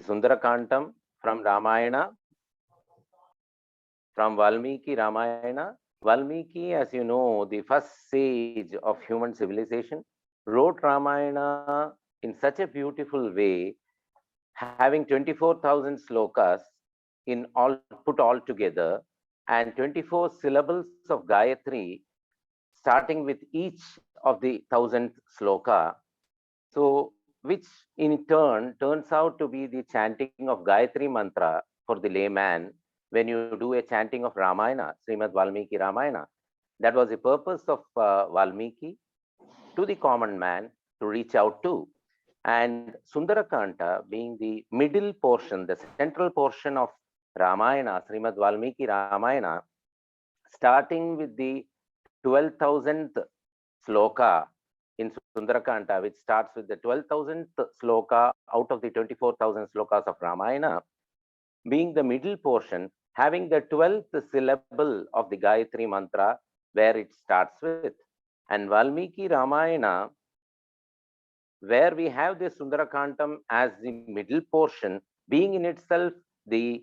Sundarakandam from Ramayana, from Valmiki Ramayana. Valmiki, as you know, the first sage of human civilization, wrote Ramayana in such a beautiful way, having 24,000 slokas in all put all together, and 24 syllables of Gayatri, starting with each of the 1,000th sloka. So, which in turn turns out to be the chanting of Gayatri mantra for the layman when you do a chanting of Ramayana, Srimad Valmiki Ramayana. That was the purpose of Valmiki to the common man to reach out to. And Sundarakanda being the middle portion, the central portion of Ramayana, Srimad Valmiki Ramayana, starting with the 12,000th sloka in Sundarakanda, which starts with the 12,000th sloka out of the 24,000 slokas of Ramayana, being the middle portion, having the 12th syllable of the Gayatri mantra, where it starts with. And Valmiki Ramayana, where we have this Sundarakandam as the middle portion, being in itself the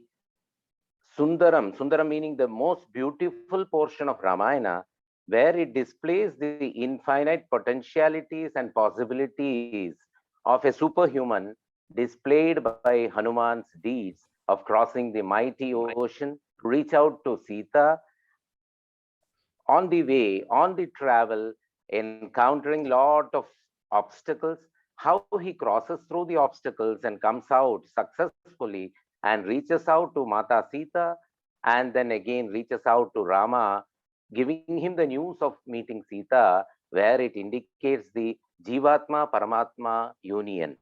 Sundaram meaning the most beautiful portion of Ramayana, where it displays the infinite potentialities and possibilities of a superhuman displayed by Hanuman's deeds of crossing the mighty ocean to reach out to Sita on the way, on the travel, encountering lot of obstacles, how he crosses through the obstacles and comes out successfully and reaches out to Mata Sita and then again reaches out to Rama, giving him the news of meeting Sita, where it indicates the Jivatma Paramatma union.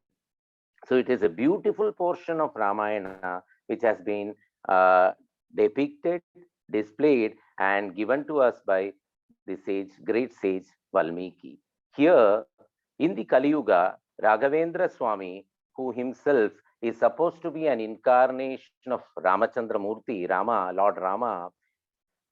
So it is a beautiful portion of Ramayana which has been depicted, displayed, and given to us by the sage, great sage Valmiki. Here in the Kali Yuga, Raghavendra Swami, who himself is supposed to be an incarnation of Ramachandra Murthy, Rama, Lord Rama,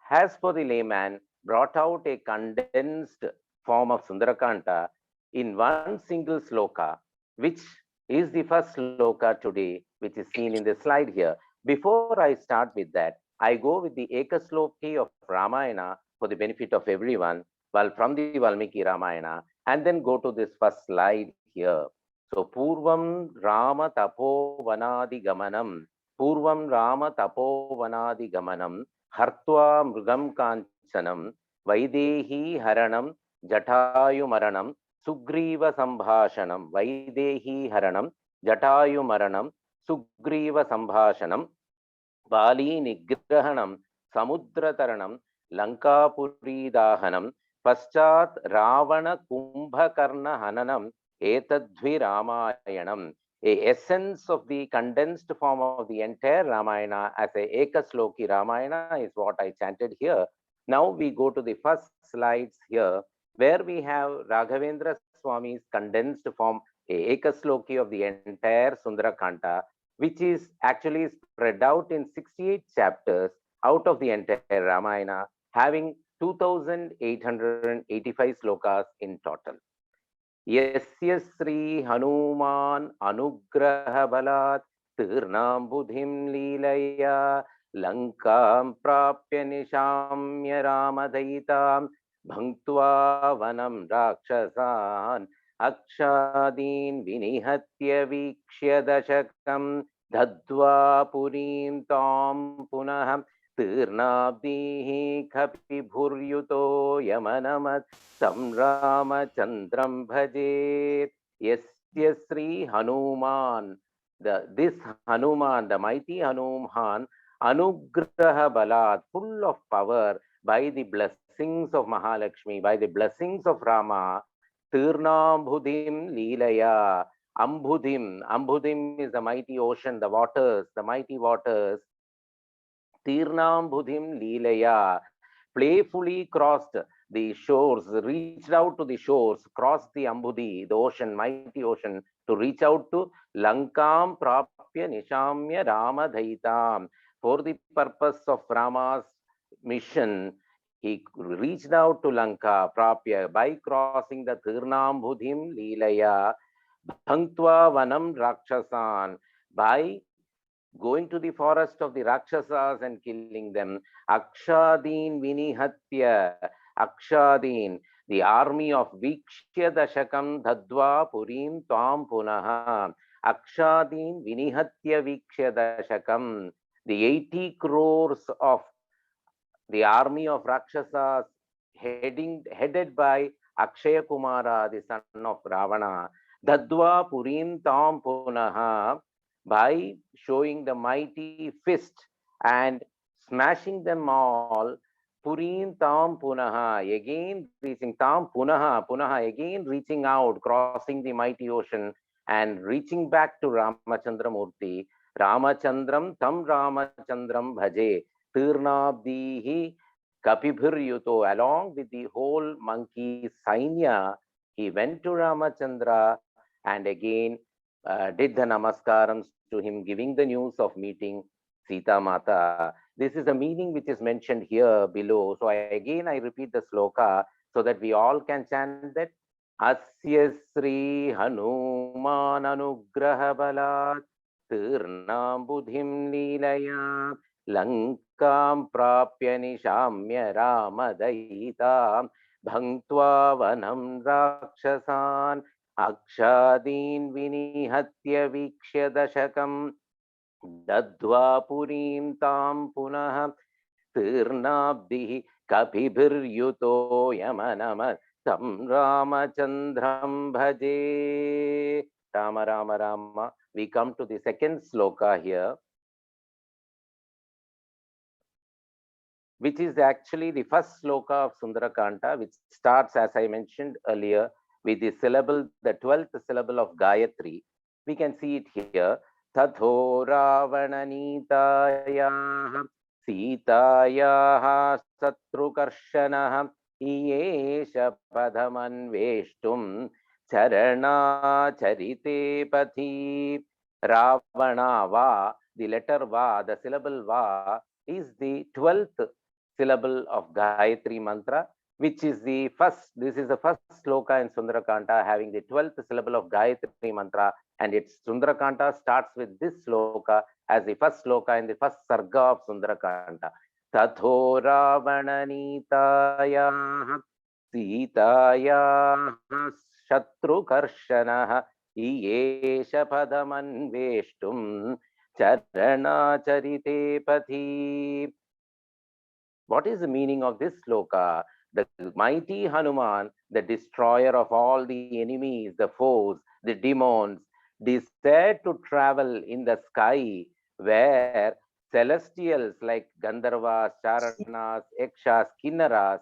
has for the layman brought out a condensed form of Sundarakanta in one single sloka, which is the first sloka today, which is seen in the slide here. Before I start with that, I go with the Ekasloki of Ramayana for the benefit of everyone, while from the Valmiki Ramayana, and then go to this first slide here. So, Purvam Rama Tapo Vanadi Gamanam, Purvam Rama Tapo Vanadi Gamanam, Hartva Mrugam Kanchanam, Vaidehi Haranam, Jatayu Maranam, Sugriva Sambhashanam, Vaidehi Haranam, Jatayu Maranam, Sugriva Sambhashanam, Bali Nigrahanam, Samudrataranam, Lankapuri Dahanam, Paschat Ravana Kumbhakarna Hananam, Etadvi Ramayanam. A essence of the condensed form of the entire Ramayana as a Ekasloki Ramayana is what I chanted here. Now we go to the first slides here, where we have Raghavendra Swami's condensed form, a Ekasloki of the entire Sundarakanta, which is actually spread out in 68 chapters out of the entire Ramayana, having 2,885 slokas in total. Yasya Sri Hanuman Anugraha Balat Tirnam Budhim Leelaya Lankam Prapya Nishamya Ramadaitam Bhangtva Vanam Rakshasan Akshadin Vinihatya Vikshya Dashakam Dadva Purim Tam Punaham Tirnabdihi Kapi Bhuryuto Yamanamat Samrama Chandram Bhajet. Yasya Sri Hanuman, this Hanuman, the mighty Hanuman, Anugraha Balat, full of power by the blessings of Mahalakshmi, by the blessings of Rama, Tirnambhudim Leelaya, Ambhudim is the mighty ocean, the waters, the mighty waters. Tirnambhudim Leelaya, playfully crossed the shores, reached out to the shores, crossed the Ambudhi, the ocean, mighty ocean, to reach out to Lankam Prapya Nishamya Ramadhaitam. For the purpose of Rama's mission, he reached out to Lanka Prapya by crossing the Tirnambudhim Leelaya, Bhangtva Vanam Rakshasan, by going to the forest of the Rakshasas and killing them. Akshadin Vinihatya, Akshadin, the army of Vikshya Dashakam Dhadva Purim Tam Punaha. Akshadin Vinihatya Vikshya Dashakam, the 80 crores of the army of Rakshasas headed by Akshaya Kumara, the son of Ravana, Dadva Purim Tam Punaha, by showing the mighty fist and smashing them all, Purim Tam Punaha, again reaching Tam Punaha, Punaha, again reaching out, crossing the mighty ocean and reaching back to Ramachandra Murti. Ramachandram Tam Ramachandram Bhaje. Tirnabdihi Kapibhiryuto, along with the whole monkey Sainya, he went to Ramachandra and again did the namaskarams to him, giving the news of meeting Sita Mata. This is the meaning which is mentioned here below. So I repeat the sloka so that we all can chant that. Asya Sri Hanuman Anugraha Balat Tirnam Budhim Leelaya Lankam Prapya Nishamya Ramadaitam Bhangtva Vanam Rakshasan Akshadin Vinihatya Vikshya Dashakam Dadva Purim Tam Punaha Tirnabdihi Kapibhiryuto Yamanama Tam Ramachandram Bhaje. Rama Rama Rama. We come to the second sloka here, which is actually the first sloka of Sundarakanda, which starts, as I mentioned earlier, with the syllable, the 12th syllable of Gayatri. We can see it here. Tatho Ravananitayah Sitayaha Satrukarshanaha Iyesha Padhamanveshtum Charana Charite Pathi. Ravana Va, the letter Va, the syllable Va, is the 12th syllable of Gayatri mantra, which is the first, this is the first sloka in Sundarakanda having the 12th syllable of Gayatri mantra, and its Sundarakanda starts with this sloka as the first sloka in the first sarga of Sundarakanda. Tatho Ravananitayah Sitayah Shatrukarshanaha Iyesha Padamanveshtum Charana Charite Pathi. What is the meaning of this sloka? The mighty Hanuman, the destroyer of all the enemies, the foes, the demons, desired to travel in the sky where celestials like Gandharvas, Charanas, Yakshas, Kinnaras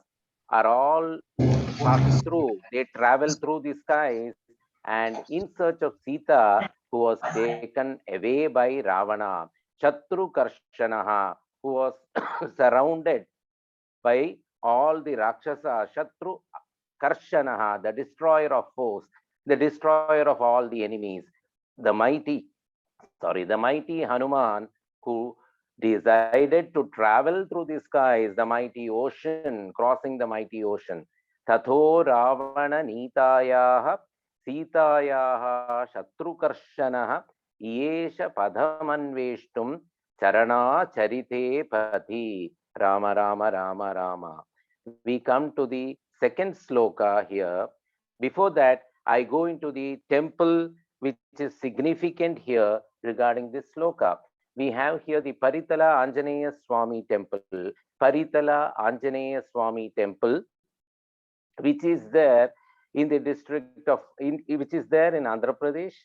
are all pass through. They travel through the skies and in search of Sita, who was taken away by Ravana. Shatru Karshanaha, who was surrounded by all the Rakshasa. Shatru Karshanaha, the destroyer of foes, the destroyer of all the enemies, the mighty Hanuman, who decided to travel through the skies, the mighty ocean, crossing the mighty ocean. Tatho Ravana Nitayaha Sitayaha Shatrukarshanaha Yesha Padhamanveshtum Charana Charite Pati. Rama Rama Rama Rama. We come to the second sloka here. Before that, I go into the temple which is significant here regarding this sloka. We have here the Paritala Anjaneya Swami temple. Paritala Anjaneya Swami temple, which is there in the district of, which is there in Andhra Pradesh,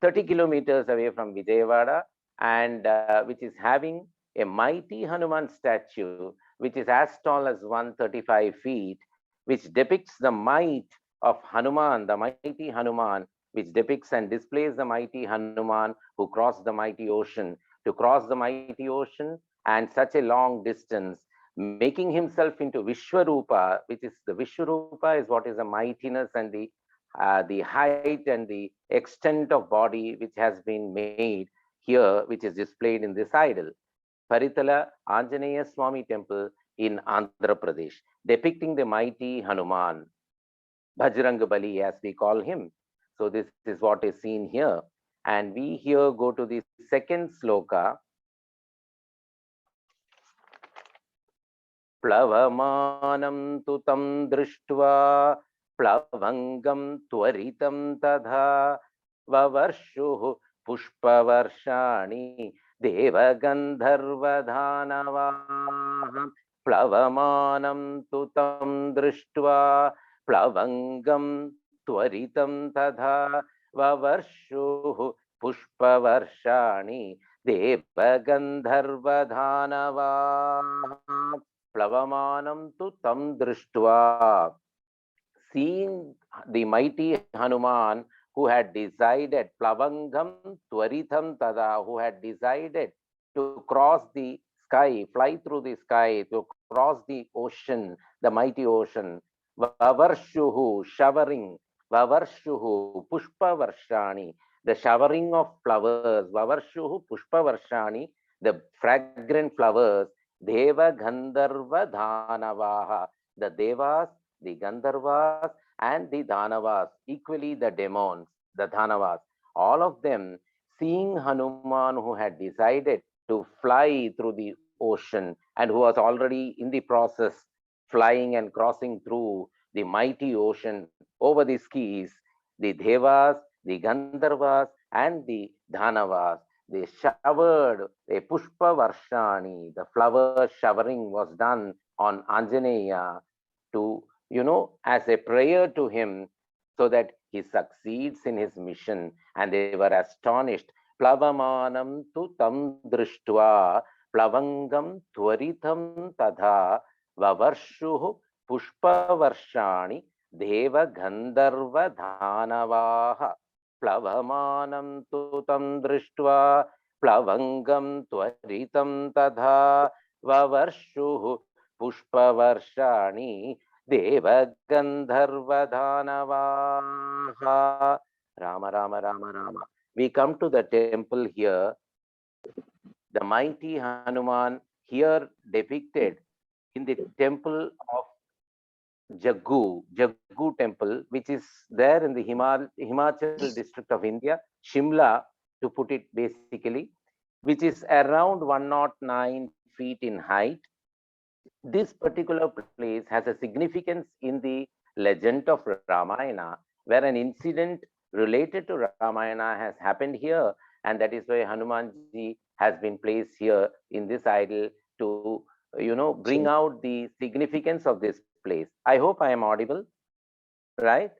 30 kilometers away from Vijayawada, and which is having a mighty Hanuman statue, which is as tall as 135 feet, which depicts the might of Hanuman, the mighty Hanuman, which depicts and displays the mighty Hanuman who crossed the mighty ocean. To cross the mighty ocean and such a long distance, making himself into Vishwarupa, which is the Vishwarupa is what is the mightiness and the height and the extent of body which has been made here, which is displayed in this idol. Paritala Anjaneya Swami temple in Andhra Pradesh, depicting the mighty Hanuman, Bajrang Bali as we call him. So this is what is seen here. And we here go to the second sloka. Plavamanam tu tam drishtva plavangam tvaritam tadha vavarshuh pushpavarshani devagandharvadhanavah. Plavamanam tu tam drishtva plavangam tvaritam tadha vavarshuh pushpavarshani devagandharvadhanavah. Plavamanam tu tam drishtva. Seeing the mighty Hanuman who had decided, Plavangam Tvaritam Tada, who had decided to cross the sky, fly through the sky, to cross the ocean, the mighty ocean. Vavarshuhu, showering. Vavarshuhu, Pushpa Varshani, the showering of flowers. Vavarshuhu, Pushpa Varshani, the fragrant flowers. Deva Gandharva Dhanavaha, the Devas, the Gandharvas, and the Dhanavas, equally the demons, the Dhanavas, all of them seeing Hanuman who had decided to fly through the ocean and who was already in the process flying and crossing through the mighty ocean over the skis, the Devas, the Gandharvas, and the Dhanavas, they showered a Pushpa Varshani, the flower showering was done on Anjaneya to, as a prayer to him so that he succeeds in his mission. And they were astonished. Plavamanam tu tam drishtva plavangam tvaritam tadha vavarshuh pushpavarshani deva gandharva dhanavaha. Plavamanam tu tam drishtva plavangam tvaritam tadha vavarshuh pushpavarshani devagandharvadhanavaha. Rama Rama Rama Rama. We come to the temple here, the mighty Hanuman here depicted in the temple of Jaggu temple, which is there in the Himachal district of India, Shimla to put it basically, which is around 109 feet in height. This particular place has a significance in the legend of Ramayana, where an incident related to Ramayana has happened here, and that is why Hanumanji has been placed here in this idol to, bring out the significance of this place. I hope I am audible, right?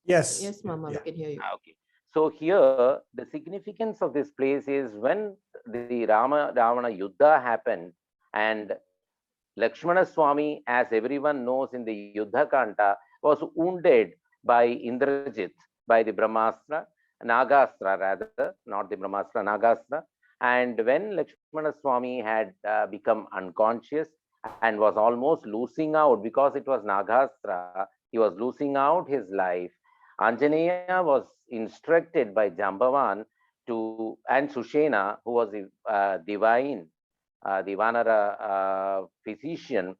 Yes. Yes, Mama, we Yeah. can hear you. Okay. So here, the significance of this place is when the Rama Ravana Yuddha happened, and Lakshmana Swami, as everyone knows in the Yuddha Kanta, was wounded by Indrajit, by the Brahmastra, Nagastra rather, not the Brahmastra, Nagastra. And when Lakshmana Swami had become unconscious and was almost losing out because it was Nagastra, he was losing out his life. Anjaneya was instructed by Jambavan to, and Sushena, who was the divine the Vanara physician,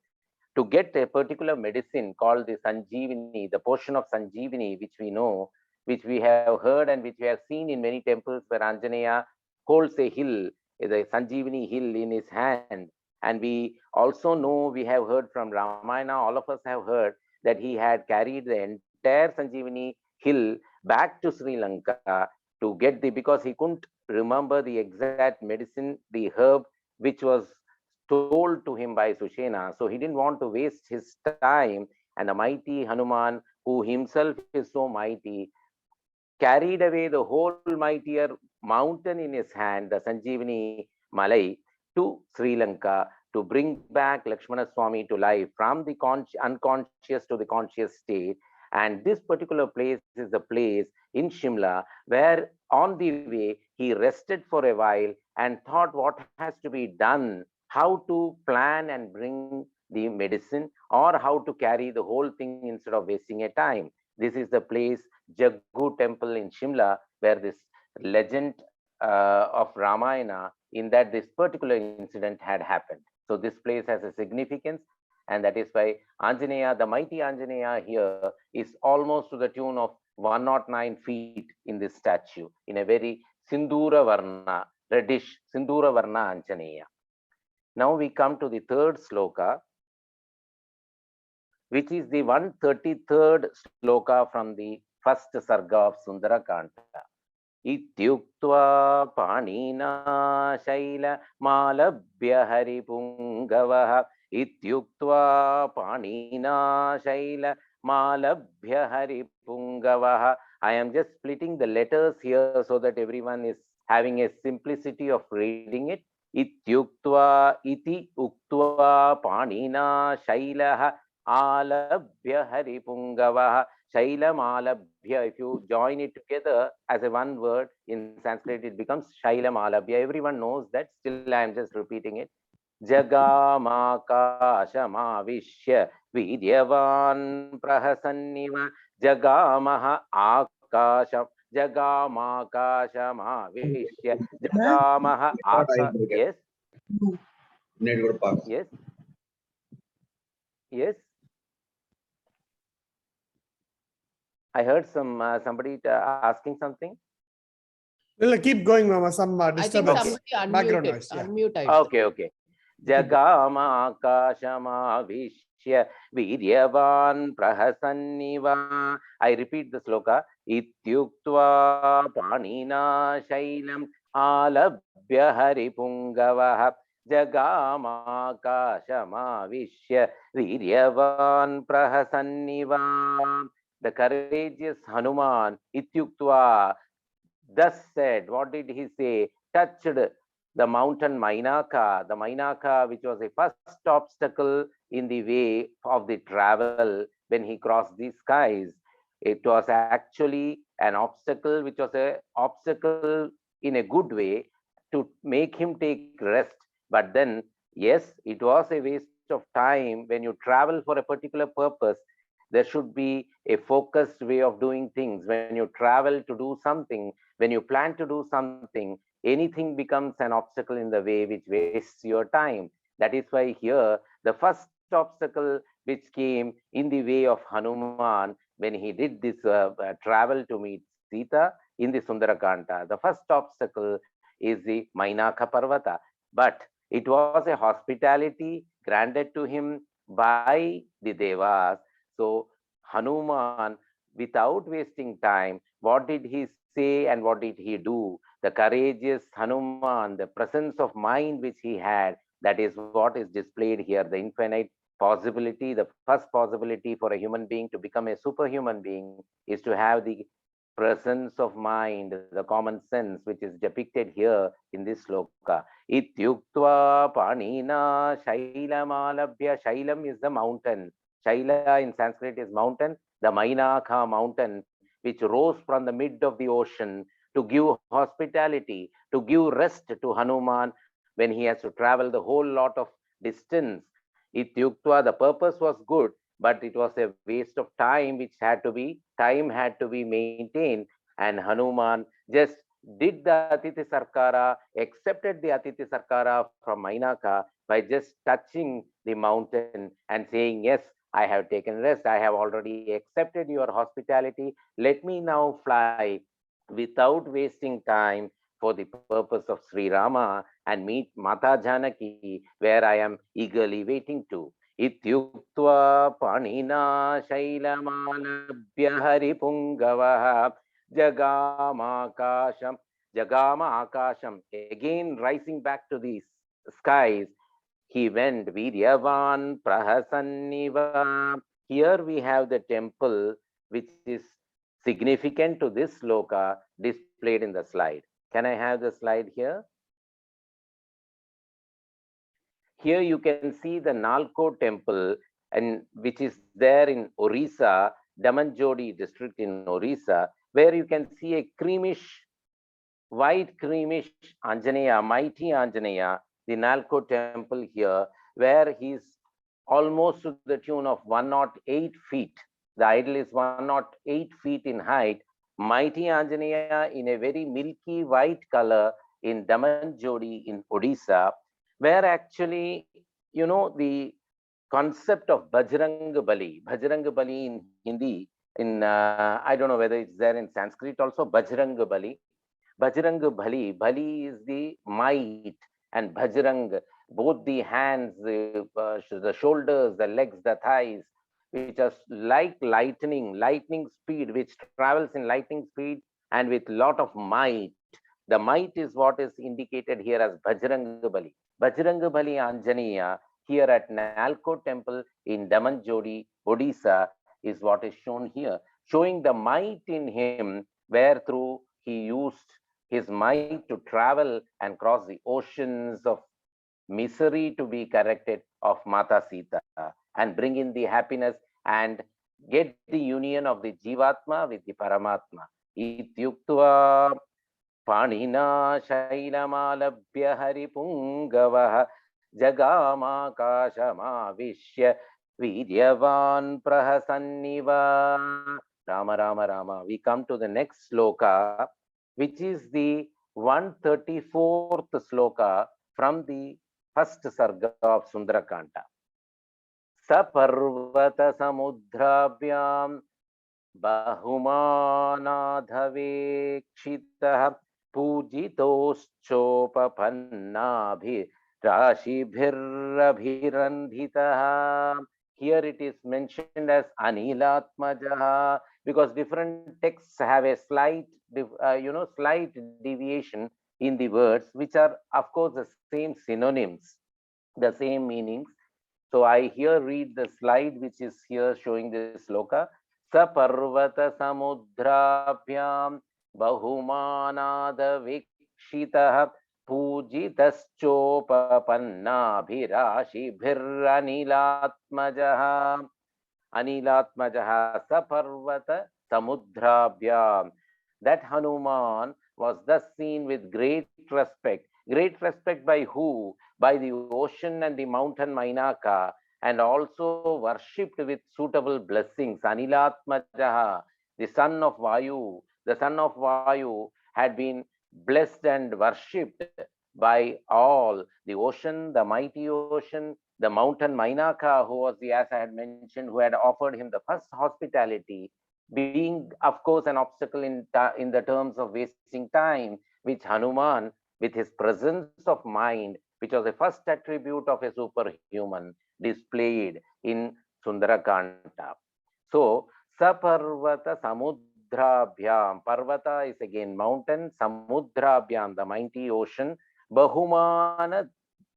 to get a particular medicine called the Sanjeevani, the portion of Sanjeevani, which we know, which we have heard and which we have seen in many temples where Anjaneya holds a hill, the Sanjeevani hill in his hand. And we also know, we have heard from Ramayana, all of us have heard that he had carried the entire Sanjeevani hill back to Sri Lanka to get the, because he couldn't remember the exact medicine, the herb which was told to him by Sushena. So he didn't want to waste his time. And the mighty Hanuman, who himself is so mighty, carried away the whole mightier mountain in his hand, the Sanjeevani Malai, to Sri Lanka to bring back Lakshmana Swami to life from the unconscious to the conscious state. And this particular place is the place in Shimla where on the way he rested for a while and thought what has to be done, how to plan and bring the medicine, or how to carry the whole thing instead of wasting a time. This is the place, Jaggu temple in Shimla, where this legend of Ramayana, in that this particular incident had happened. So this place has a significance, and that is why Anjaneya, the mighty Anjaneya here, is almost to the tune of 109 feet in this statue, in a very Sindura Varna, reddish, Sindura Varna Anjaneya. Now we come to the third sloka, which is the 133rd sloka from the first sarga of Sundarakanda. इत्युक्त्वा पाणिना शैलमालभ्य हरिपुङ्गवः इत्युक्त्वा पाणिना शैलमालभ्य हरिपुङ्गवः. I am just splitting the letters here so that everyone is having a simplicity of reading it. इत्युक्त्वा इति उक्त्वा पाणिना शैलः आलभ्य हरिपुङ्गवः. Shailam Alabhya, if you join it together as a one word in Sanskrit, it becomes Shailam Alabhya. Everyone knows that, still I am just repeating it. Jagamakashamavishya Vidyavan Prahasanniva Jagamaha Akasham Jagamakashamavishya Jagamaha Aka. Yes? Yes? Yes? I heard somebody asking something. Well, keep going, Mama. Some disturbance. Background noise. Yeah. Okay. Jagama Akashama Vishya Vidyavan Prahasanniva. I repeat the sloka. Ityuktva Panina Shailam Alabhya Haripungavaha Jagama Akashama Vishya Vidyavan Prahasanniva. The courageous Hanuman, Ityuktva, thus said. What did he say? Touched the mountain Mainaka, the Mainaka, which was a first obstacle in the way of the travel when he crossed the skies. It was actually an obstacle, which was an obstacle in a good way to make him take rest. But then, yes, it was a waste of time when you travel for a particular purpose. There should be a focused way of doing things. When you travel to do something, when you plan to do something, anything becomes an obstacle in the way which wastes your time. That is why here, the first obstacle which came in the way of Hanuman when he did this travel to meet Sita in the Sundarakanda, the first obstacle is the Mainaka Parvata. But it was a hospitality granted to him by the Devas. So Hanuman, without wasting time, what did he say and what did he do? The courageous Hanuman, the presence of mind which he had, that is what is displayed here. The infinite possibility, the first possibility for a human being to become a superhuman being is to have the presence of mind, the common sense, which is depicted here in this sloka. Ityuktva panina shailamalabhya. Shailam is the mountain. Shaila in Sanskrit is mountain. The Mainaka mountain, which rose from the mid of the ocean to give hospitality, to give rest to Hanuman when he has to travel the whole lot of distance. Ityuktva, the purpose was good, but it was a waste of time which had to be maintained, and Hanuman just did the Atiti Sarkara, accepted the Atiti Sarkara from Mainaka by just touching the mountain and saying, yes, I have taken rest, I have already accepted your hospitality, let me now fly without wasting time for the purpose of Sri Rama and meet Mata Janaki, where I am eagerly waiting to. Ityuktva panina shailamalabhya haripungavaha jagama akasham. Again, rising back to the skies, he went Vidyavan Prahasanniva. Here we have the temple which is significant to this sloka displayed in the slide. Can I have the slide here? Here you can see the Nalko temple, and which is there in Orissa, Damanjodi district in Orissa, where you can see a white creamish Anjaneya, mighty Anjaneya, the Nalko temple here, where he's almost to the tune of 108 feet. The idol is 108 feet in height. Mighty Anjaneya in a very milky white color in Damanjodi in Odisha, where actually, you know, the concept of Bajrang Bali in Hindi, in I don't know whether it's there in Sanskrit also, Bajrang Bali. Bajrang Bali. Bali is the might, and Bajrang, both the hands, the shoulders, the legs, the thighs, which are like lightning speed, which travels in lightning speed and with lot of might. The might is what is indicated here as Bajrang Bali. Bajrang Bali Anjaneya here at Nalko temple in Damanjodi, Odisha, is what is shown here, showing the might in him, where through he used his might to travel and cross the oceans of misery to be corrected of Mata Sita and bring in the happiness and get the union of the Jivatma with the Paramatma. Ityuktva Panina Shailamalabhya Haripungavah Jagamakashamavishya Vidyavan Prahasanniva. Rama Rama Rama. We come to the next sloka, which is the 134th sloka from the first sarga of Sundarakanda. Saparvata Samudrabhyam Bahumanadhavekshitah Pujitoschopapannabhi Rashibhirabhirandhitah. Here it is mentioned as Anilatmajaha, because different texts have a slight deviation in the words, which are of course the same synonyms, the same meanings. So I here read the slide which is here showing this sloka. Saparvata samudrabhyam bahumanada vikshitah पूजितश्चोपपन्नाभिराशिभिरनिलात्मजः Anilatmajaha Saparvata Samudrabhyam. That Hanuman was thus seen with great respect. Great respect by who? By the ocean and the mountain Mainaka, and also worshipped with suitable blessings. Anilatmajaha, the son of Vayu, the son of Vayu had been blessed and worshipped by all. The ocean, the mighty ocean, the mountain Mainaka, who was the, as I had mentioned, who had offered him the first hospitality, being, of course, an obstacle in the terms of wasting time, which Hanuman, with his presence of mind, which was the first attribute of a superhuman, displayed in Sundarakanda. So, Saparvata Samudrabhyam, Parvata is again mountain, Samudrabhyam, the mighty ocean, Bahumana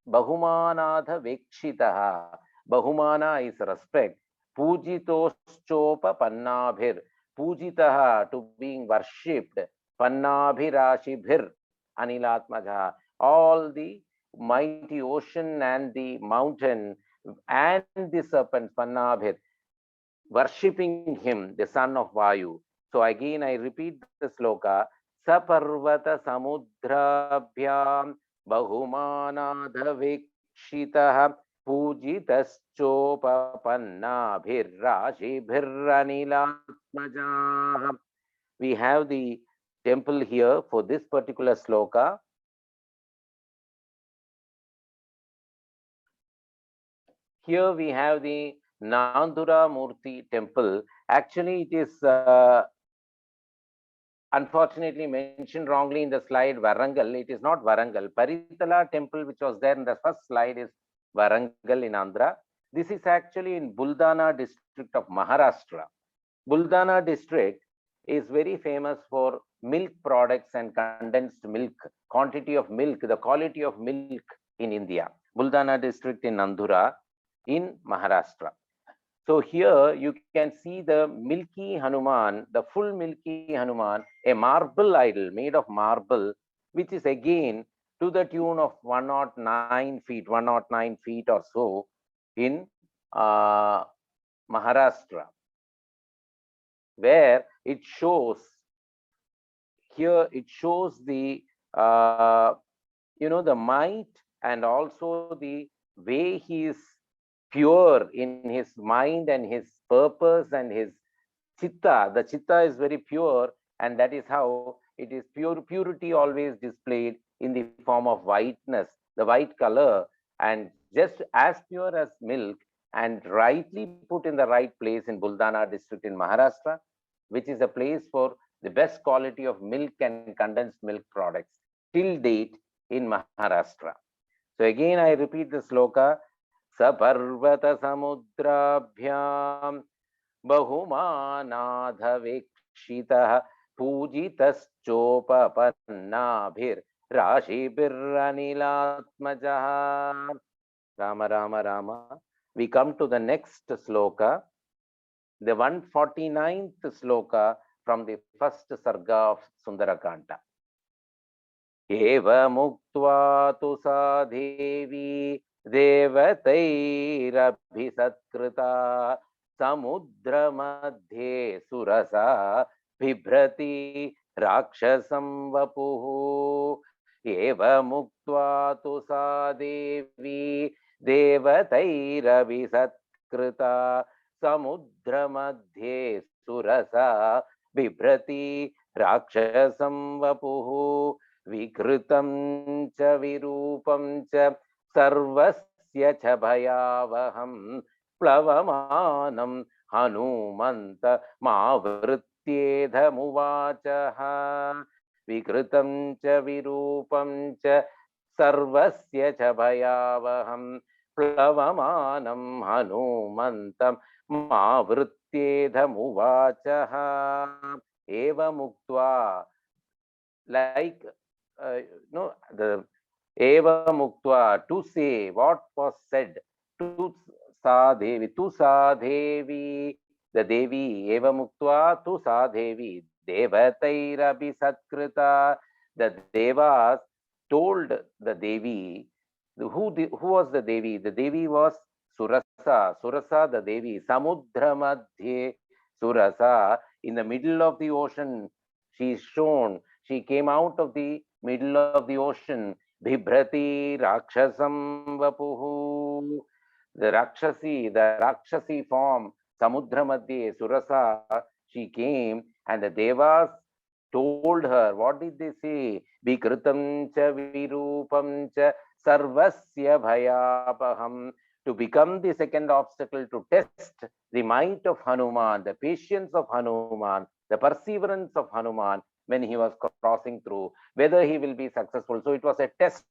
Bahumanadha Vekshitaha. Bahumana is respect. Pujitoschopa Pannabhir. Pujitaha, to being worshipped. Pannabhirashibhir Anilatmaja. All the mighty ocean and the mountain and the serpent Pannabhir, worshipping him, the son of Vayu. So again, I repeat the sloka. Saparvata Samudrabhyam Bahumanadhavikshitah Pujitaschopapannabhirrashibhirranilatmajah. We have the temple here for this particular sloka. Here we have the Nandura Murti temple. Actually, it is unfortunately mentioned wrongly in the slide Varangal. It is not Varangal. Paritala temple, which was there in the first slide, is Varangal in Andhra. This is actually in Buldana district of Maharashtra. Buldana district is very famous for milk products and condensed milk, quantity of milk, the quality of milk in India. Buldana district in Nandura in Maharashtra. So here you can see the Milky Hanuman, the full Milky Hanuman, a marble idol made of marble, which is again to the tune of 109 feet or so in Maharashtra, where it shows, here it shows the, the might and also the way he is pure in his mind and his purpose and his chitta. The chitta is very pure, and that is how it is purity always displayed in the form of whiteness, the white color, and just as pure as milk, and rightly put in the right place in Buldana district in Maharashtra, which is a place for the best quality of milk and condensed milk products till date in Maharashtra. So again, I repeat the sloka. Saparvata samudrabhyam bahumanaadhavekshitah pujitaschopapannabhir rashibiranilatmajah. Rama Rama Rama. We come to the next sloka, the 149th sloka from the first sarga of Sundarakanda. Eva muktva tu sa devi devatairabhisatkrita samudra madhye surasa bibhrati rakshasam vapuhu. Eva muktva tu sa devi devatairabhisatkrita samudra madhye surasa bibhrati rakshasam vapuhu. Vikritam cha virupam cha sarvasya cha bhayavaham plavamanam hanumanta mavrityedhamuvachaha. Vikritam cha virupam cha sarvasya cha bhayavaham plavamanam hanumantam mavrityedhamuvachaha. Eva muktva, like no, the eva muktva, to say what was said, to sa devi, the devi, eva muktva tu sa devi devatairabi satkrita. The devas told the devi, who was the devi? The devi was Surasa, Surasa the devi, samudra madhye Surasa, in the middle of the ocean. She is shown, she came out of the middle of the ocean. Bibhrati Rakshasam Vapuhu. The Rakshasi form, Samudra Madhye, Surasa, she came, and the Devas told her, what did they say? Vikritam cha virupam cha sarvasya bhayapaham. To become the second obstacle, to test the might of Hanuman, the patience of Hanuman, the perseverance of Hanuman when he was crossing through, whether he will be successful. So it was a test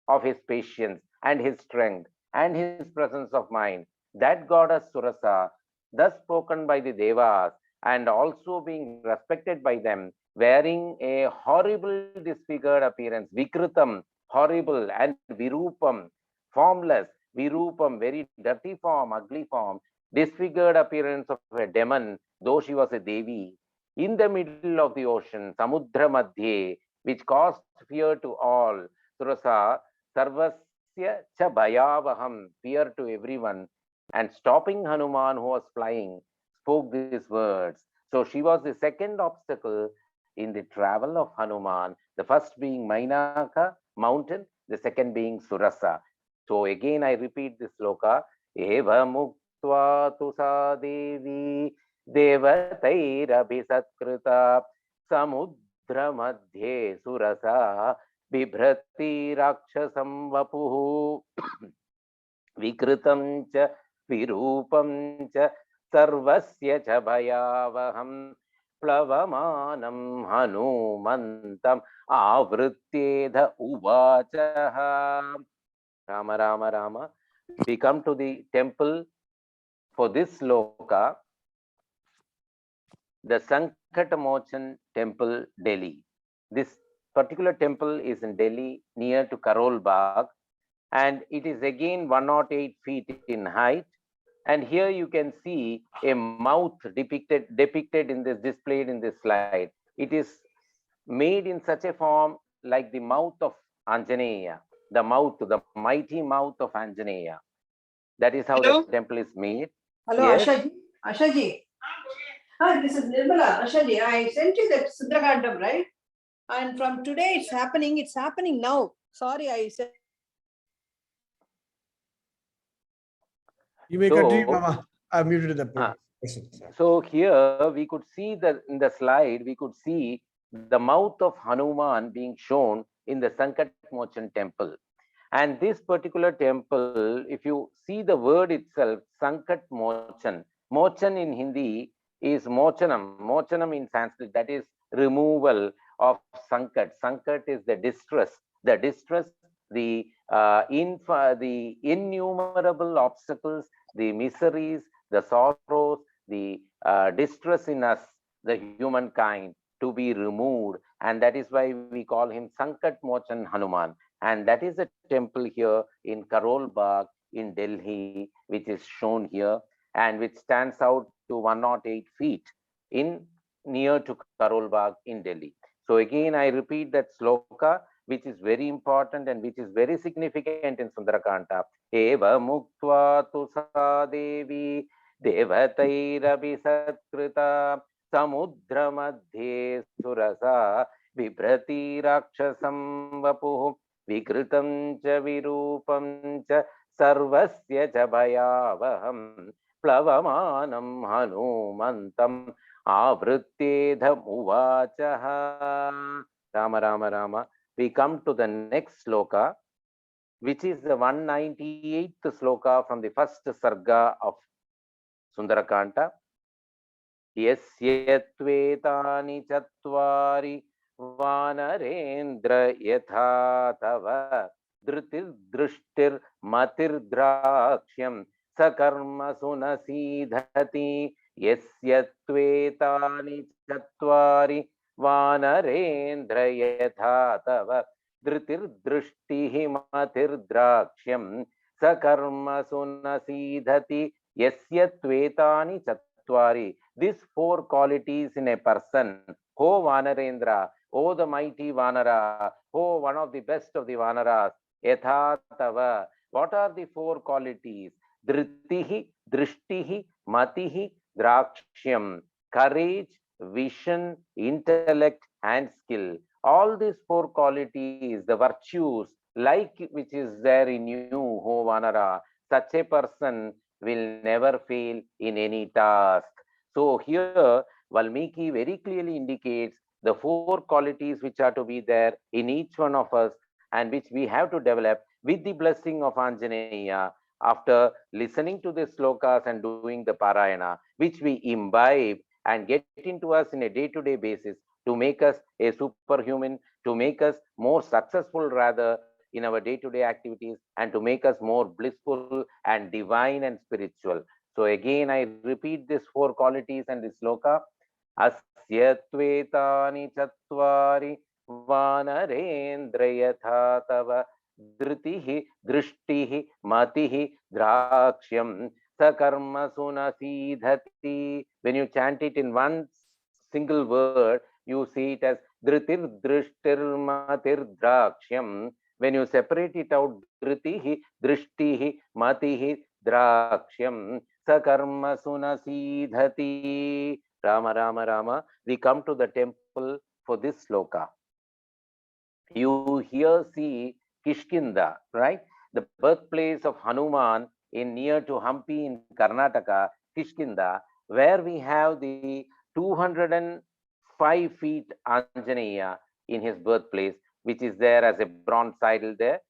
of his patience and his strength and his presence of mind. That goddess Surasa, thus spoken by the Devas and also being respected by them, wearing a horrible disfigured appearance, Vikritam, horrible, and Virupam, formless, Virupam, very dirty form, ugly form, disfigured appearance of a demon, though she was a Devi, in the middle of the ocean, Samudra Madhye, which caused fear to all. Surasa, Sarvasya cha Bhayavaham, fear to everyone, and stopping Hanuman, who was flying, spoke these words. So she was the second obstacle in the travel of Hanuman, the first being Mainaka mountain, the second being Surasa. So again I repeat this sloka, Eva muktva tu sa devi devatairabhisatkrita samudra madhye surasa bibhrati rakshasam vapuhu. Vikritam cha virupam cha sarvasya cha bhayavaham plavamanam hanumantam avrityedha uvachaha. Rama Rama Rama. We come to the temple for this sloka, the Sankatamochan temple, Delhi. This particular temple is in Delhi near to Karol Bagh, and it is again 108 feet in height. And here you can see a mouth depicted in this, displayed in this slide. It is made in such a form like the mouth of Anjaneya, the mouth, the mighty mouth of Anjaneya. That is how Hello? the temple is made. Hello, Yes. Ashaji. Ashaji. This is Nirmala. Ashaji, I sent you that Sundarakandam, right? And from today it's happening. It's happening now. Sorry, I said. You may continue, Mama. I muted the person. So here we could see that in the slide, we could see the mouth of Hanuman being shown in the Sankatamochan temple. And this particular temple, if you see the word itself, Sankat Mochan, Mochan in Hindi is Mochanam, Mochanam in Sanskrit, that is removal of sankat. Sankat is the distress, the innumerable obstacles, the miseries, the sorrows, the distress in us, the humankind, to be removed. And that is why we call him Sankat Mochan Hanuman. And that is a temple here in Karol Bagh in Delhi, which is shown here and which stands out to 108 feet in near to Karol Bagh in Delhi. So again, I repeat that sloka, which is very important and which is very significant in Sundarakanda. Eva muktva tu sa devi devatairabi satkrita samudra madhye surasa vibrati rakshasam vapuh vikritam cha virupam cha sarvasya cha bhayavaham plavamanam hanumantam avrityedham uvachaha. Rama Rama Rama. We come to the next sloka, which is the 198th sloka from the first sarga of Sundarakanda. Yasyatvetani chatvari vanarendra yatha tava dhritir drishtir matir draksham sakarma sunasidhati. Yasyatvetani chatvari vanarendra yatha tava dhritir drishtihi matir draksham sakarma sunasidhati. Yasyatvetani chatvari. These four qualities in a person. Ho Vanarendra, O the mighty Vanara, O one of the best of the Vanaras, Yatha Tava. What are the four qualities? Dhritihi, Drishtihi, Matihi, Drakshyam. Courage, vision, intellect, and skill. All these four qualities, the virtues, like which is there in you, O Vanara, such a person will never fail in any task. So here, Valmiki very clearly indicates the four qualities which are to be there in each one of us and which we have to develop with the blessing of Anjaneya after listening to the slokas and doing the Parayana, which we imbibe and get into us in a day-to-day basis to make us a superhuman, to make us more successful rather in our day-to-day activities, and to make us more blissful and divine and spiritual. So again, I repeat these four qualities and this sloka. Asya tvetani chatvari vanarendra yatha tava dhritihi drishtihi matihi drakshyam sakarma sunasidhati. When you chant it in one single word, you see it as dhritir drishtir matir drakshyam. When you separate it out, dhritihi drishtihi matihi drakshyam sakarma sunasidhati. Rama Rama Rama. We come to the temple for this sloka. You here see Kishkinda, right? The birthplace of Hanuman in near to Hampi in Karnataka, Kishkinda, where we have the 205 feet Anjaneya in his birthplace, which is there as a bronze idol there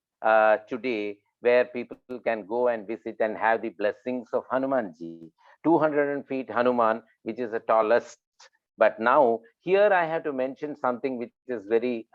today, where people can go and visit and have the blessings of Hanumanji. 200 feet Hanuman, which is the tallest. But now here I have to mention something which is very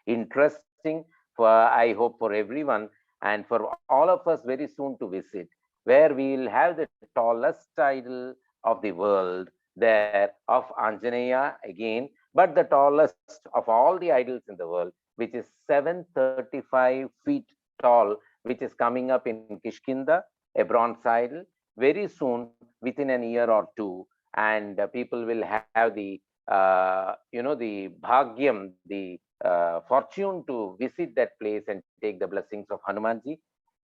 interesting for, I hope, for everyone and for all of us very soon to visit, where we will have the tallest idol of the world there of Anjaneya again, but the tallest of all the idols in the world, which is 735 feet tall, which is coming up in Kishkinda, a bronze idol, very soon, within an year or two. And people will have the the bhagyam, the fortune to visit that place and take the blessings of Hanumanji,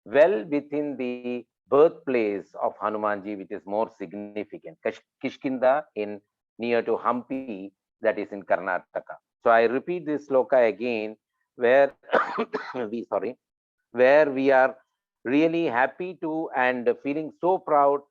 well within the birthplace of Hanumanji, which is more significant, Kishkinda in near to Hampi, that is in Karnataka. So I repeat this sloka again, where where we are really happy to and feeling so proud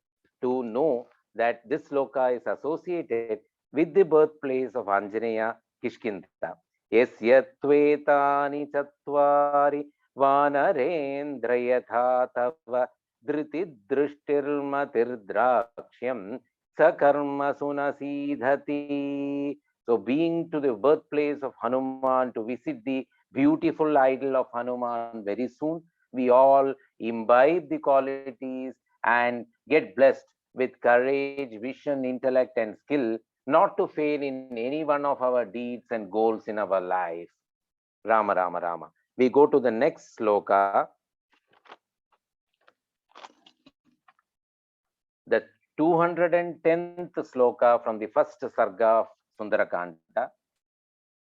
to know that this sloka is associated with the birthplace of Anjaneya, Kishkinda. Yasya tvetani chatvari vanarendra yatha tava dhriti drishtir matir drakshyam Sakarma Sunasidhati. So being to the birthplace of Hanuman, to visit the beautiful idol of Hanuman very soon, we all imbibe the qualities and get blessed with courage, vision, intellect, and skill, not to fail in any one of our deeds and goals in our life. Rama, Rama, Rama. We go to the next sloka, the 210th sloka from the first sarga of Sundarakanda.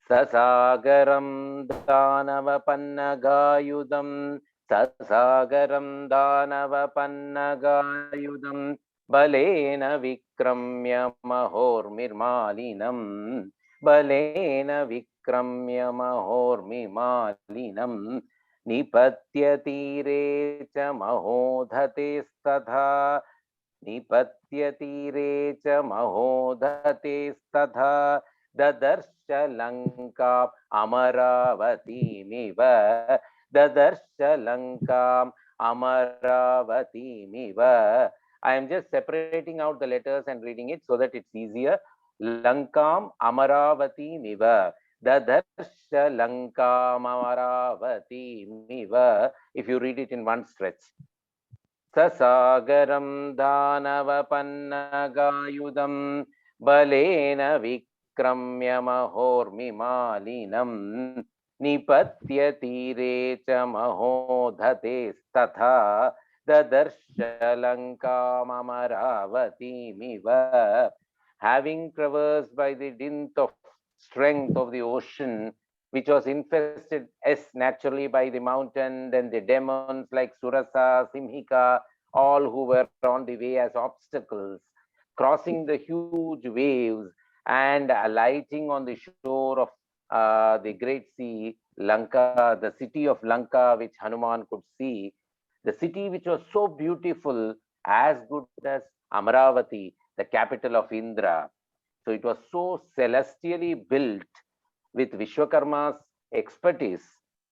Sasagaram Danavapannagayudam, Sasagaram Danavapannagayudam, Balena Vikramya Mahormirmalinam, Balena Vikramya Mahormirmalinam, Nipatyatire cha Mahodhate Stadha, Nipatyatire cha Mahodhate Stadha, Dadarsha Lankam Amaravati-miva, Dadarsha Lankam Amaravati-miva. I am just separating out the letters and reading it so that it's easier. Lankam Amaravati-miva, Dadarsha Lankam Amaravati-miva. If you read it in one stretch. Sasagaram Danavapannagayudam, Balena Vikramya Mahormimalinam, Nipatyatire cha Mahodhate Statha, Dadarsha Lankam Amaravati-miva. Having traversed by the dint of strength of the ocean, which was infested as naturally by the mountain, then the demons like Surasa, Simhika, all who were on the way as obstacles, crossing the huge waves and alighting on the shore of the great sea, Lanka, the city of Lanka, which Hanuman could see, the city which was so beautiful, as good as Amaravati, the capital of Indra. So it was so celestially built with Vishwakarma's expertise,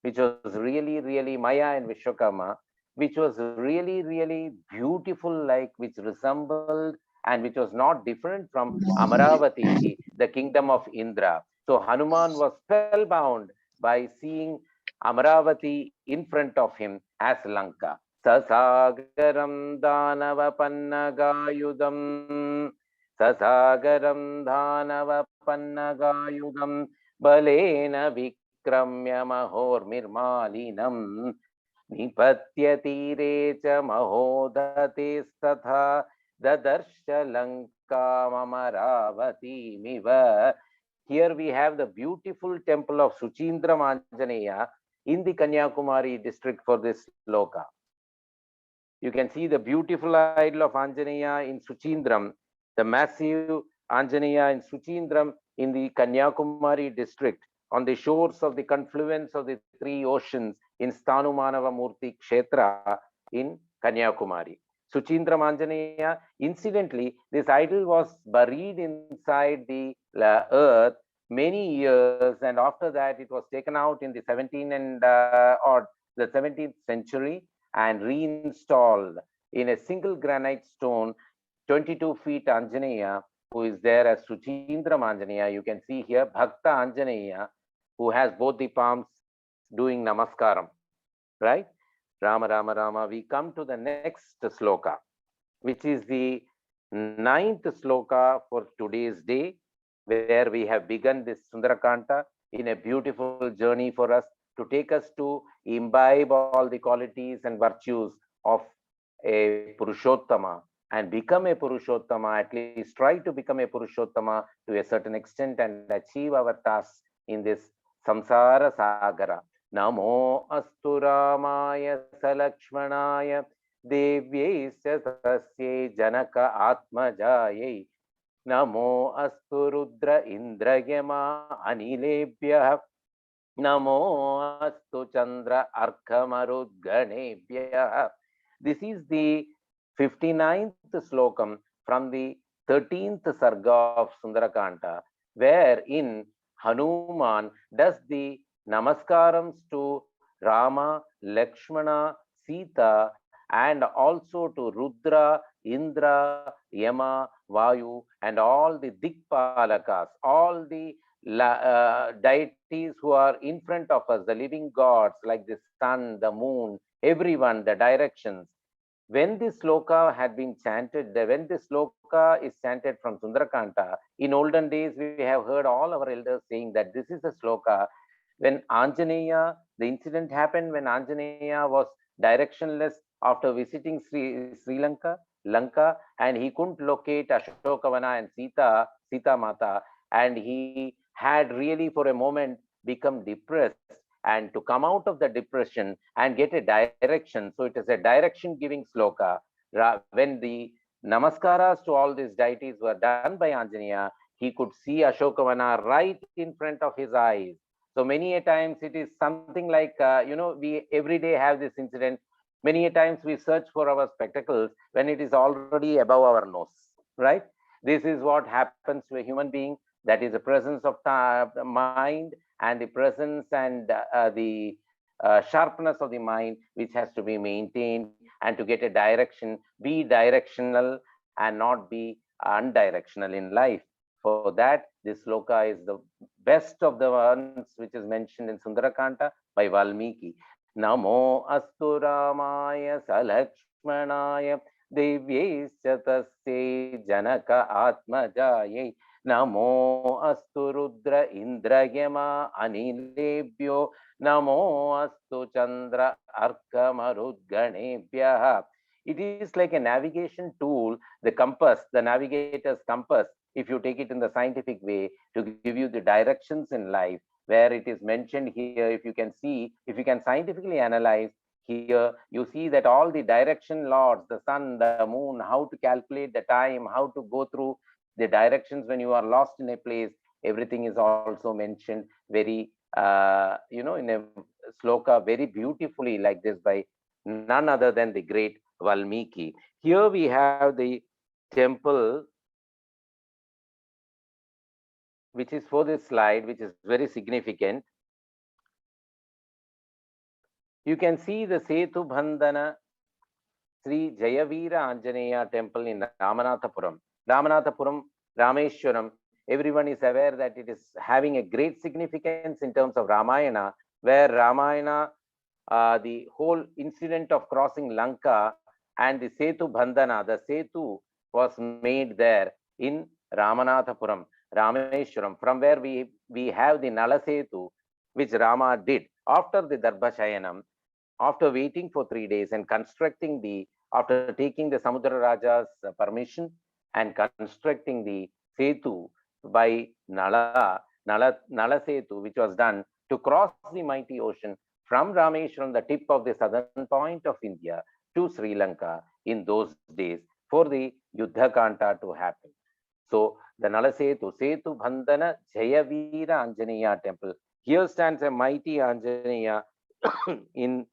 which was really, really Maya and Vishwakarma, which was really, really beautiful, like which resembled and which was not different from Amaravati, the kingdom of Indra. So Hanuman was spellbound by seeing Amaravati in front of him as Lanka. Sasagaram Danavapannagayudam, Sasagaram Danavapannagayudam, Balena Vikramya Mahormirmalinam, Nipatyatire cha Mahodhate Statha, Dadarsha Lanka Amaravati-miva. Here we have the beautiful temple of Suchindra Anjaneya in the Kanyakumari district for this sloka. You can see the beautiful idol of Anjaneya in Suchindram, the massive Anjaneya in Suchindram in the Kanyakumari district, on the shores of the confluence of the three oceans in Sthanumanava Murti Kshetra in Kanyakumari. Suchindram Anjaneya, incidentally, this idol was buried inside the earth many years, and after that it was taken out in the 17th century and reinstalled in a single granite stone, 22 feet Anjaneya, who is there as Suchindram Anjaneya. You can see here Bhakta Anjaneya, who has both the palms doing namaskaram, right? Rama, Rama, Rama. We come to the next sloka, which is the 9th sloka for today's day, where we have begun this Sundarakanta in a beautiful journey for us to take us to imbibe all the qualities and virtues of a Purushottama and become a Purushottama, at least try to become a Purushottama to a certain extent and achieve our tasks in this Samsara Sagara. Namo astu Ramaya Salakshmanaya Devyai Sasye Janaka Atmajayai. Namo astu Rudra Indragyama Anilebhyah. Namo astu Chandra Arkamarudganebhyah. This is the 59th slokam from the 13th sarga of Sundarakanta, wherein Hanuman does the namaskarams to Rama, Lakshmana, Sita, and also to Rudra, Indra, Yama, Vayu, and all the Dikpalakas, all the deities who are in front of us, the living gods like the sun, the moon, everyone, the directions. When this sloka had been chanted, when this sloka is chanted from Sundarakanda, in olden days we have heard all our elders saying that this is a sloka when Anjaneya, the incident happened when Anjaneya was directionless after visiting Sri Lanka, and he couldn't locate Ashokavana and Sita Mata, and he had really for a moment become depressed, and to come out of the depression and get a direction. So it is a direction giving sloka. When the namaskaras to all these deities were done by Anjaneya, he could see Ashokavana right in front of his eyes. So many a times it is something like, we every day have this incident. Many a times we search for our spectacles when it is already above our nose, right? This is what happens to a human being. That is the presence of mind, and the presence and the sharpness of the mind, which has to be maintained, and to get a direction, be directional and not be undirectional in life. For that, this sloka is the best of the ones which is mentioned in Sundarakanda by Valmiki. Namo astu Ramaya Salakshmanaya Devyescha tasye Janaka Atmajayai. Namo astu Rudra Indrayama Anilebhyo. Namo astu Chandra Arkamarudganebhyaha. It is like a navigation tool, the compass, the navigator's compass, if you take it in the scientific way, to give you the directions in life, where it is mentioned here. If you can see, if you can scientifically analyze here, you see that all the direction lords, the sun, the moon, how to calculate the time, how to go through the directions when you are lost in a place, everything is also mentioned very, in a sloka very beautifully like this by none other than the great Valmiki. Here we have the temple, which is for this slide, which is very significant. You can see the Setu Bandhana Sri Jayavira Anjaneya temple in Ramanathapuram. Ramanathapuram, Rameshwaram, everyone is aware that it is having a great significance in terms of Ramayana, where Ramayana, the whole incident of crossing Lanka and the Setu Bandhana, the Setu was made there in Ramanathapuram, Rameshwaram, from where we have the Nala Setu, which Rama did after the Darbashayanam, after waiting for 3 days and constructing after taking the Samudra Raja's permission and constructing the Setu by Nala Setu, which was done to cross the mighty ocean from Rameshwaram, the tip of the southern point of India, to Sri Lanka in those days for the Yuddha Kanta to happen. So the Nala Setu, Setu Bandhana Jayavira Anjaneya temple. Here stands a mighty Anjaneya in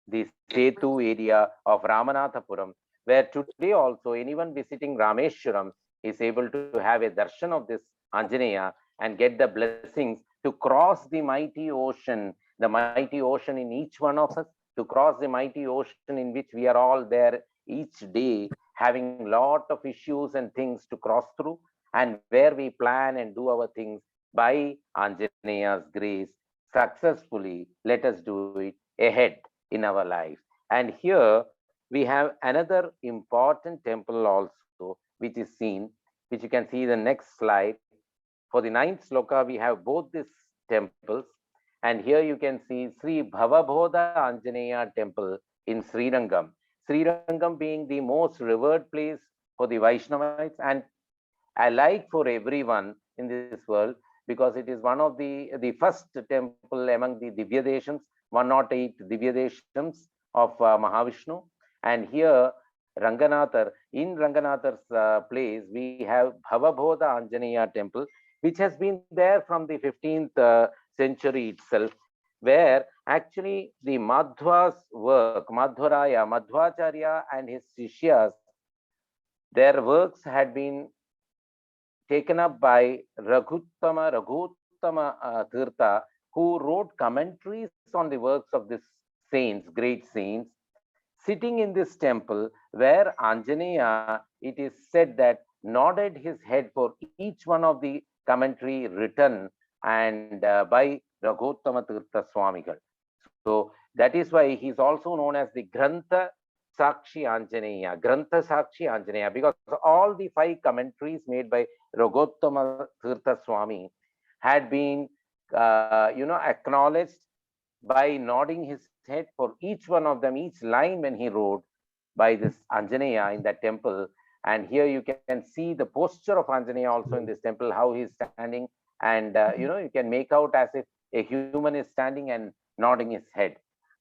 the Setu area of Ramanathapuram, where today also anyone visiting Rameshwaram is able to have a darshan of this Anjaneya and get the blessings to cross the mighty ocean in each one of us, to cross the mighty ocean in which we are all there each day, having lot of issues and things to cross through, and where we plan and do our things by Anjaneya's grace successfully. Let us do it ahead in our life. And here we have another important temple also, which is seen, which you can see the next slide. For the 9th sloka, we have both these temples. And here you can see Sri Bhavabodha Anjaneya temple in Srirangam. Srirangam being the most revered place for the Vaishnavites and alike for everyone in this world, because it is one of the first temple among the Divyadeshams, 108 Divyadeshams of Mahavishnu. And here in Ranganathar's place, we have Bhavabodha Anjaneya temple, which has been there from the 15th century itself, where actually the Madhwa's work, Madhvacharya and his Shishyas, their works had been taken up by Raghuttama Tirtha, who wrote commentaries on the works of these saints, great saints, sitting in this temple where Anjaneya, it is said that nodded his head for each one of the commentary written and by Raghottama Tirtha Swamigal. So that is why he is also known as the Grantha Sakshi Anjaneya, Grantha Sakshi Anjaneya, because all the 5 commentaries made by Raghottama Tirtha Swami had been, acknowledged by nodding his head for each one of them, each line when he wrote by this Anjaneya in that temple. And here you can see the posture of Anjaneya also in this temple, how he is standing, and you can make out as if a human is standing and nodding his head.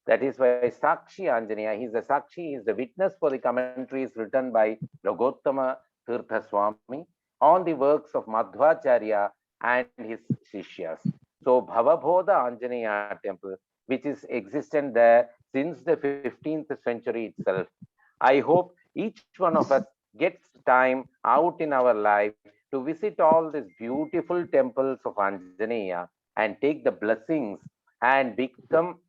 That is why Sakshi Anjaneya, he is the Sakshi, he is the witness for the commentaries written by Raghottama Tirtha Swami on the works of Madhvacharya and his Shishyas. So Bhavabodha Anjaneya temple, which is existent there since the 15th century itself. I hope each one of us gets time out in our life to visit all these beautiful temples of Anjaneya and take the blessings and become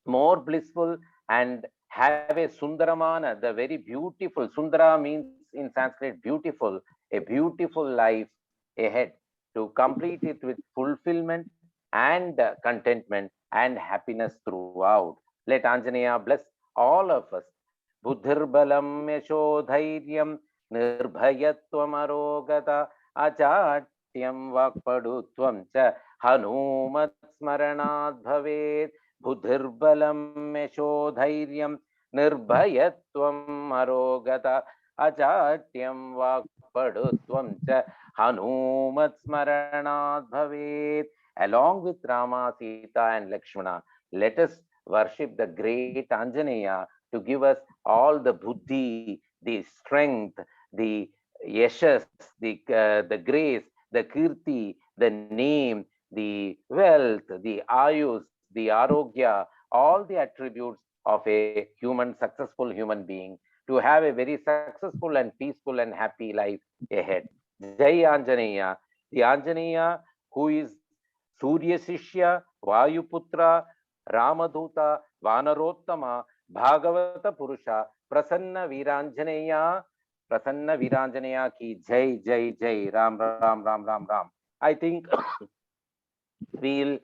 more blissful and have a Sundaramana, the very beautiful. Sundara means in Sanskrit beautiful, a beautiful life ahead, to complete it with fulfillment and contentment and happiness throughout. Let Anjaneya bless all of us. Buddhirbalam yashodhairyam nirbhayatvam arogata achatyam vakpadutvam cha hanumat smaranad bhavet. Buddhirbalam yashodhairyam nirbhayatvam arogata achatyam vakpadutvam cha hanumat smaranad bhavet. Along with Rama, Sita and Lakshmana, let us worship the great Anjaneya to give us all the buddhi, the strength, the yashas, the grace, the kirti, the name, the wealth, the ayus, the arogya, all the attributes of a successful human being, to have a very successful and peaceful and happy life ahead. Jai Anjaneya, the Anjaneya who is Surya Sishya, Vayuputra, Ramaduta, Vanarottama, Bhagavata Purusha, Prasanna Viranjaneya ki Jai, Jai, Jai, Ram, Ram, Ram, Ram, Ram. I think we'll,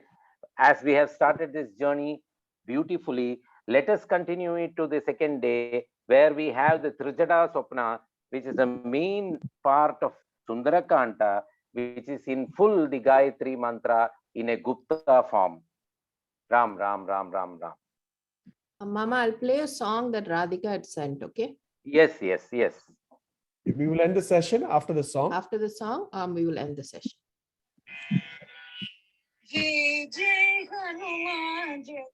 as we have started this journey beautifully, let us continue it to the second day, where we have the Trijada Sopna, which is the main part of Sundarakanda, which is in full the Gayatri mantra in a Gupta form. Ram, Ram, Ram, Ram, Ram. Mama, I'll play a song that Radhika had sent, okay? Yes, yes, yes. We will end the session after the song. After the song, we will end the session. Jai Jai Hanuman Jai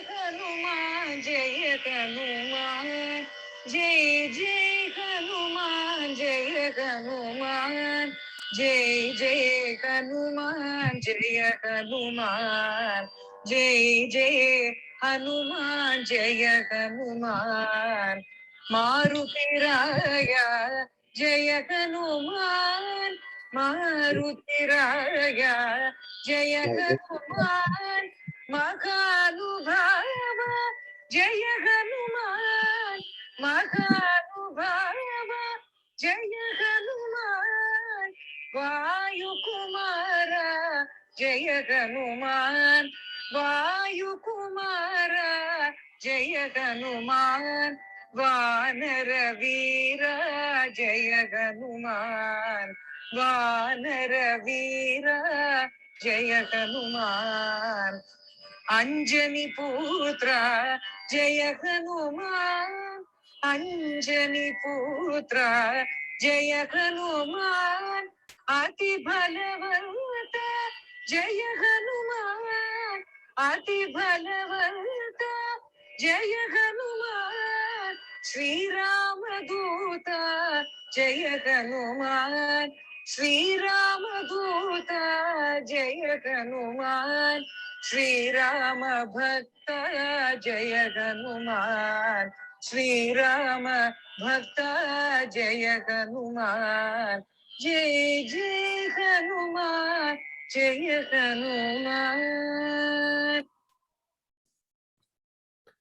Hanuman Jai Hanuman Jai Jai Hanuman Jai Hanuman Jai Jai Hanuman Jai Hanuman Jai Jai Hanuman Jai Hanuman Maruti Raya Jai Hanuman Maruti Raya Jaya Hanuman Mahanubhava Jaya Hanuman Mahanubhava Jaya Hanuman Vayu Kumara Jaya Hanuman Vayu Kumara Jaya Hanuman Vanara Veera Jaya Hanuman Vanara Veera Jaya Hanuman Anjani Putra Jaya Hanuman Anjani Putra Jaya Hanuman Ati Balavanta Jaya Hanuman Ati Balavanta Jaya Hanuman Sri Ramaduta Jaya Hanuman Sri Ramaduta Jaya Hanuman Sri Rama Bhakta Jaya Hanuman Sri Rama Bhakta Jaya Hanuman Jai Jai Hanuman Jaya Hanuman.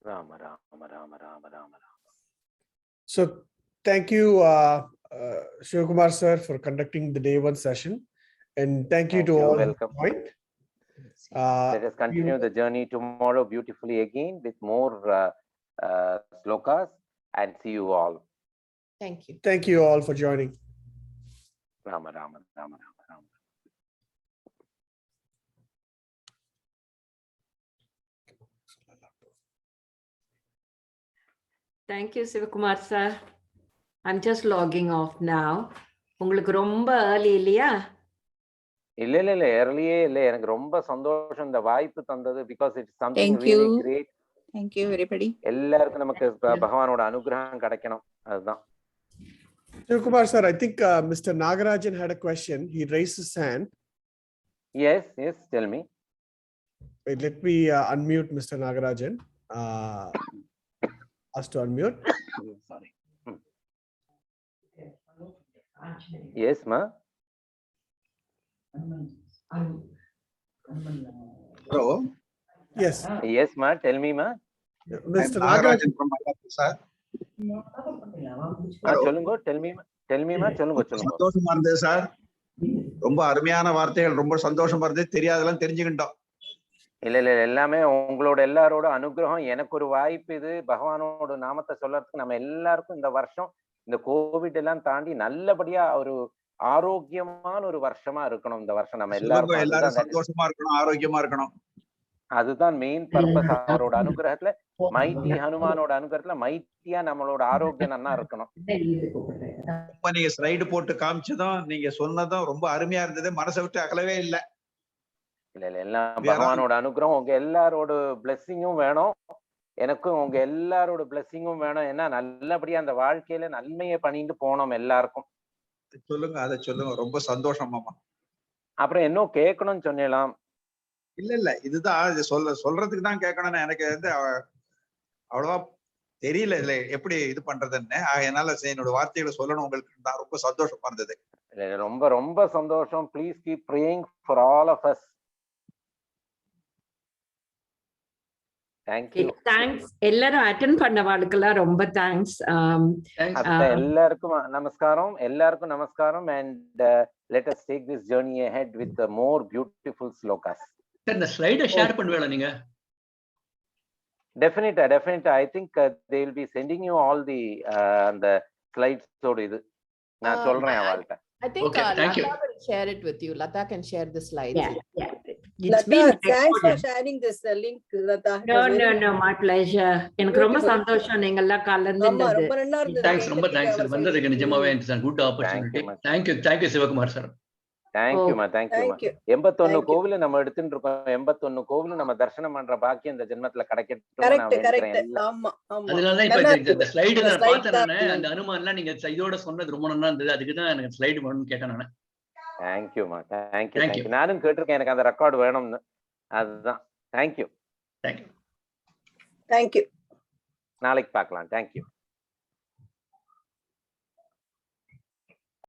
Rama Rama Rama Rama Rama. So thank you, Shivakumar sir, for conducting the day one session. And thank you Thank to you. all who Welcome. joined. Let us continue the journey tomorrow beautifully again with more slokas, and see you all. Thank you. Thank you all for joining. Rama Rama Rama Rama Rama. Thank you, Sivakumar sir. I'm just logging off now. உங்களுக்கு ரொம்ப early இல்லையா? இல்ல earlyயே இல்ல, எனக்கு ரொம்ப சந்தோஷம் இந்த வாய்ப்பு தந்தது, because it's something Thank really you. great. Thank you, everybody. எல்லாருக்கும் நமக்கு பகவானோட அனுகிரகம் கிடைக்கணும், அதுதான். Shivakumar sir, I think Mr. Nagarajan had a question. He raised his hand. Yes, tell me. Wait, let me unmute Mr. Nagarajan. Ask to unmute. Sorry. Yes, ma. Hello. Yes. Yes, ma. Tell me, ma. Mr. Nagarajan. Nagarajan from Malapur, sir. சொல்லுங்க. Tell me, ma. சொல்லுங்க. சந்தோஷமா இருந்தது sir. ரொம்ப அருமையான வார்த்தைகள், ரொம்ப சந்தோஷமா இருந்தது. தெரியாதெல்லாம் தெரிஞ்சுக்கிட்டோம். இல்ல எல்லாமே உங்களோட எல்லாரோட அனுகிரகம். எனக்கு ஒரு வாய்ப்பு இது, பகவானோட நாமத்தை சொல்லறதுக்கு. நம்ம எல்லாருக்கும் இந்த வருஷம் இந்த கோவிட் எல்லாம் தாண்டி நல்லபடியா ஒரு ஆரோக்கியமான ஒரு வருஷமா இருக்கணும். இந்த வருஷம் நம்ம எல்லாரும் சந்தோஷமா இருக்கணும், ஆரோக்கியமா இருக்கணும். அதுதான் மெயின் பர்பஸ். அவரோட அனுகிரகத்துல, மைட்டி ஹனுமானோட அனுகிரகத்துல மைட்டியா நம்மளோட ஆரோக்கியம் நல்லா இருக்கணும். ரொம்ப நீங்க ஸ்லைடு போட்டு காமிச்சதும் நீங்க சொன்னதும் ரொம்ப அருமையா இருந்தது. மனசை விட்டு அகலவே இல்லை. இல்ல எல்லாம் பகவானோட அனுகிரகம், உங்க எல்லாரோட பிளெஸிங்கும் வேணும், எனக்கும் உங்க எல்லாரோட பிளெஸிங்கும் வேணும். ஏன்னா நல்லபடியா அந்த வாழ்க்கையில நன்மையை பண்ணிட்டு போனோம் எல்லாருக்கும். சொல்லுங்க, அதை சொல்லுங்க. ரொம்ப சந்தோஷம் மாமா. அப்புறம் இன்னும் கேட்கணும்னு சொன்னேலாம். இல்ல இதுதான் இது சொல்றதுக்கு தான் கேட்கணும்னு எனக்கு வந்து அவ்வளவா தெரியல இதுல எப்படி இது பண்றதுன்னு. அதனால என்னோட வார்த்தைகளை சொல்லணும் உங்களுக்கு. நான் ரொம்ப சந்தோஷமா இருந்தது. ரொம்ப ரொம்ப சந்தோஷம். Please keep praying for all of us. Thank you. Thanks. எல்லாரும் அட்டென்ட் பண்ணவாளுக்கெல்லாம் ரொம்ப தேங்க்ஸ். எல்லாருக்கும் நமஸ்காரம். எல்லாருக்கும் நமஸ்காரம். And let us take this journey ahead with the more beautiful slokas. இந்த ஸ்லைட ஷேர் பண்ணுவீங்களா நீங்க? Definitely. I think they will be sending you all the slides ஓட இது நான் சொல்றேன் அவள்கிட்ட. I think Lata will share it with you. Lata can share the slides. Yeah. Lata, thanks for sharing this link, Lata. No, my pleasure. எனக்கு ரொம்ப சந்தோஷம் நீங்க எல்லாம் கலந்துட்டது. ரொம்ப நல்லா இருந்தது. தேங்க்ஸ், ரொம்ப தேங்க்ஸ் சார். வந்ததுக்கு நிஜமாவே it's good opportunity. Thank you Sivakumar sir. தேங்க்யூமா. 81 கோவில நம்ம எடுத்துட்டு இருக்கோம். 81 கோவில நம்ம தரிசனம் பண்ற பாக்கியம் இந்த ஜென்மத்துல கிடைக்கட்டும். அதனால இப்ப இந்த ஸ்லைடு நான் பார்த்தேன். நானே அந்த அனுமான்லாம் நீங்க இதோட சொன்னது ரொம்ப நல்லா இருந்தது. அதுக்கு தான் எனக்கு ஸ்லைடு வேணும்னு கேட்டேன் நானே. தேங்க்யூமா. தேங்க்யூ. நானும் கேட்டிருக்கேன், எனக்கு அந்த ரெக்கார்டு வேணும்னு. அதுதான். தேங்க்யூ. நாளைக்கு பார்க்கலாம். தேங்க்யூ.